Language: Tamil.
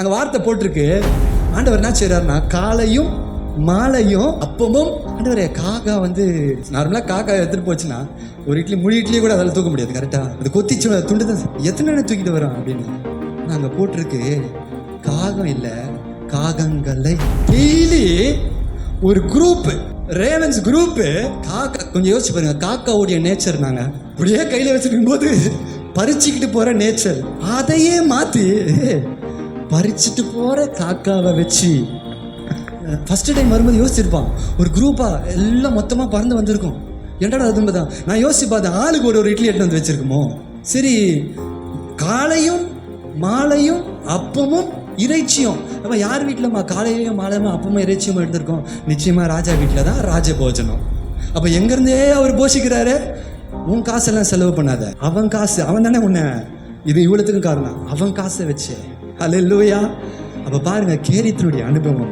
அங்கே வார்த்தை போட்டிருக்கு. ஆண்டவர் என்ன செய்கிறாருன்னா காலையும் மாலையும் அப்பமும். ஆண்டவரே காக்கா வந்து நார்மலாக காக்கா எடுத்துகிட்டு போச்சுன்னா ஒரு இட்லி முழு இட்லியே கூட அதில் தூக்க முடியாது. கரெக்டாக அது கொத்திச்சு துண்டு தான் எத்தனை தூக்கிட்டு வரோம் அப்படின்னு. நாங்கள் போட்டிருக்கு காகம் இல்லை காகங்களை. டெய்லி ஒரு குரூப் ரேவன்ஸ் குரூப்பு காக்கா. கொஞ்சம் யோசிச்சு பாருங்க, காக்காவுடைய நேச்சர் நாங்கள் அப்படியே கையில் வச்சுருக்கும் போது பறிச்சுக்கிட்டு போகிற நேச்சர், அதையே மாற்றி பறிச்சுட்டு போகிற காக்காவை வச்சு ஃபஸ்ட்டு டைம் வரும்போது யோசிச்சிருப்பான். ஒரு குரூப்பாக எல்லாம் மொத்தமாக பறந்து வந்திருக்கும். என்னடா அது தான் நான் யோசிச்சு பார்த்தேன். ஆளுக்கு ஒரு இட்லி எடுத்து வந்து வச்சுருக்குமோ. சரி, காலையும் மாலையும் அப்பமும் இறைச்சியும். அப்போ யார் வீட்டிலம்மா காலையிலையும் மாலையும் அப்பமும் இறைச்சியும் எடுத்திருக்கோம்? நிச்சயமாக ராஜா வீட்டில் தான் ராஜ போஜனம். அப்போ எங்கேருந்தே அவர் போஷிக்கிறாரு. உன் காசெல்லாம் செலவு பண்ணாத, அவன் காசு. அவன் தானே உன்னை இது இவ்வளோத்துக்கும் காரணம். அவன் காசை வச்சு. அல்லேலூயா. அப்போ பாருங்க கேரித்தினுடைய அனுபவம்.